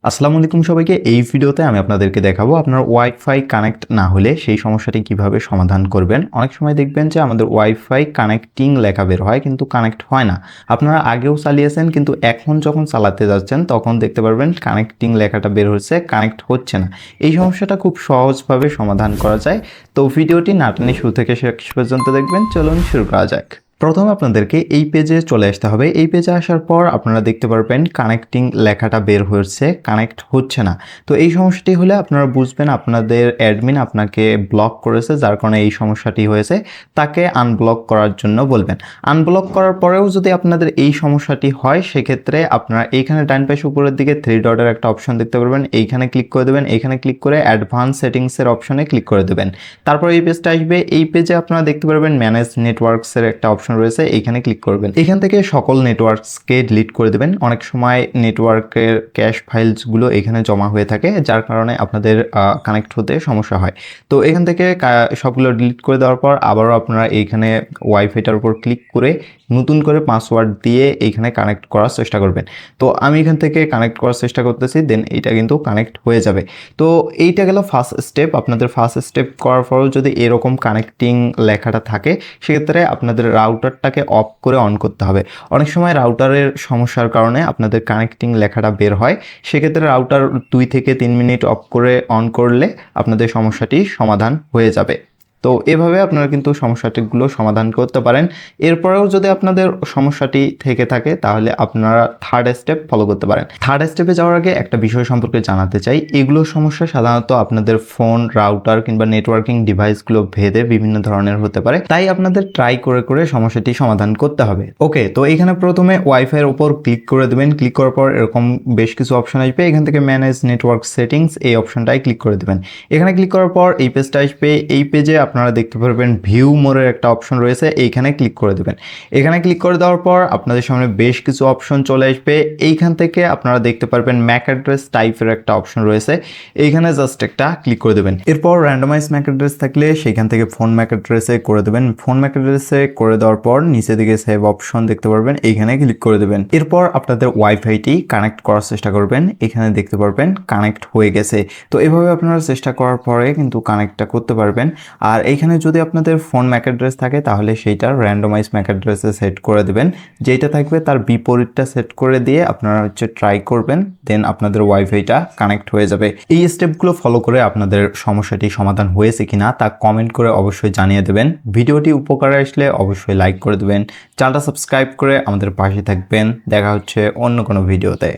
আসসালামু আলাইকুম সবাইকে। এই ভিডিওতে আমি আপনাদেরকে দেখাবো আপনার ওয়াইফাই কানেক্ট না হলে সেই সমস্যাটি কিভাবে সমাধান করবেন। অনেক সময় দেখবেন যে আমাদের ওয়াইফাই কানেক্টিং লেখা বের হয় কিন্তু কানেক্ট হয় না। আপনারা আগেও চালিয়েছেন কিন্তু এখন যখন চালাতে যাচ্ছেন তখন দেখতে পারবেন কানেক্টিং লেখাটা বের হচ্ছে, কানেক্ট হচ্ছে না। এই সমস্যাটা খুব সহজভাবে সমাধান করা যায়। তো ভিডিওটি না টেনে শুরু থেকে শেষ পর্যন্ত দেখবেন। চলুন শুরু করা যাক। প্রথমে আপনাদেরকে এই পেজে চলে আসতে হবে। এই পেজে আসার পর আপনারা দেখতে পারবেন কানেক্টিং লেখাটা বের হচ্ছে, কানেক্ট হচ্ছে না। তো এই সমস্যাটি হলে আপনারা বুঝবেন আপনাদের অ্যাডমিন আপনাকে ব্লক করেছে, যার কারণে এই সমস্যাটি হয়েছে। তাকে আনব্লক করার জন্য বলবেন। আনব্লক করার পরেও যদি আপনাদের এই সমস্যাটি হয় সেক্ষেত্রে আপনারা এইখানে ডান পাশে উপরের দিকে থ্রি ডটের একটা অপশন দেখতে পারবেন। এইখানে ক্লিক করে দেবেন। এইখানে ক্লিক করে অ্যাডভান্স সেটিংসের অপশনে ক্লিক করে দেবেন। তারপর এই পেজটা আসবে। এই পেজে আপনারা দেখতে পারবেন ম্যানেজ নেটওয়ার্কসের একটা অপশন রয়েছে, এইখানে ক্লিক করবেন। এখান থেকে সকল নেটওয়ার্কসকে ডিলিট করে দেবেন। অনেক সময় নেটওয়ার্কের ক্যাশ ফাইলসগুলো এখানে জমা হয়ে থাকে, যার কারণে আপনাদের কানেক্ট হতে সমস্যা হয়। তো এখান থেকে সবগুলো ডিলিট করে দেওয়ার পর আবারও আপনারা এইখানে ওয়াইফাইটার উপর ক্লিক করে নতুন করে পাসওয়ার্ড দিয়ে এইখানে কানেক্ট করার চেষ্টা করবেন। তো আমি এখান থেকে কানেক্ট করার চেষ্টা করতেছি, দেন এইটা কিন্তু কানেক্ট হয়ে যাবে। তো এইটা গেল ফার্স্ট স্টেপ। আপনাদের ফার্স্ট স্টেপ করার পরও যদি এরকম কানেক্টিং লেখাটা থাকে সেক্ষেত্রে আপনাদের রাউটারটাকে অফ করে অন করতে হবে। অনেক সময় রাউটারের সমস্যার কারণে আপনাদের কানেক্টিং লেখাটা বের হয়, সেক্ষেত্রে রাউটার 2 থেকে 3 মিনিট অফ করে অন করলে আপনাদের সমস্যাটি সমাধান হয়ে যাবে। তো এভাবে আপনারা কিন্তু সমস্যাটিগুলো সমাধান করতে পারেন। এরপরেও যদি আপনাদের সমস্যাটি থেকে থাকে তাহলে আপনারা থার্ড স্টেপ ফলো করতে পারেন। থার্ড স্টেপে যাওয়ার আগে একটা বিষয় সম্পর্কে জানাতে চাই। এগুলো সমস্যা সাধারণত আপনাদের ফোন, রাউটার কিংবা নেটওয়ার্কিং ডিভাইসগুলো ভেদে বিভিন্ন ধরনের হতে পারে, তাই আপনাদের ট্রাই করে করে সমস্যাটি সমাধান করতে হবে। ওকে, তো এখানে প্রথমে ওয়াইফাইয়ের উপর ক্লিক করে দেবেন। ক্লিক করার পর এরকম বেশ কিছু অপশন আসবে। এখান থেকে ম্যানেজ নেটওয়ার্ক সেটিংস এই অপশনটায় ক্লিক করে দেবেন। এখানে ক্লিক করার পর এই পেজটা আসবে। এই পেজে আপনারা দেখতে পারবেন ভিউ মোরের একটা অপশন রয়েছে, এইখানে ক্লিক করে দেবেন। এখানে ক্লিক করে দেওয়ার পর আপনাদের সামনে বেশ কিছু অপশন চলে আসবে। এইখান থেকে আপনারা দেখতে পারবেন ম্যাক অ্যাড্রেস টাইপের একটা অপশন রয়েছে, এইখানে জাস্ট একটা ক্লিক করে দেবেন। এরপর র্যান্ডমাইজ ম্যাক অ্যাড্রেস থাকলে সেইখান থেকে ফোন ম্যাক অ্যাড্রেসে করে দেবেন। ফোন ম্যাক অ্যাড্রেসে করে দেওয়ার পর নিচে দিকে সেভ অপশন দেখতে পারবেন, এইখানে ক্লিক করে দেবেন। এরপর আপনাদের ওয়াইফাইটি কানেক্ট করার চেষ্টা করবেন, এখানে দেখতে পারবেন কানেক্ট হয়ে গেছে। তো এভাবে আপনারা চেষ্টা করার পরে কিন্তু কানেক্টটা করতে পারবেন। আর এইখানে যদি আপনাদের ফোন ম্যাক অ্যাড্রেস থাকে তাহলে সেইটা র্যান্ডমাইজ ম্যাক অ্যাড্রেসে সেট করে দেবেন। যেটা থাকবে তার বিপরীতটা সেট করে দিয়ে আপনারা ট্রাই করবেন, দেন আপনাদের ওয়াইফাইটা কানেক্ট হয়ে যাবে। এই স্টেপগুলো ফলো করে আপনাদের সমস্যাটি সমাধান হয়েছে কিনা তা কমেন্ট করে অবশ্যই জানিয়ে দেবেন। ভিডিওটি উপকারে আসলে অবশ্যই লাইক করে দেবেন। চ্যানেলটা সাবস্ক্রাইব করে আমাদের পাশে থাকবেন। দেখা হচ্ছে অন্য কোনো ভিডিওতে।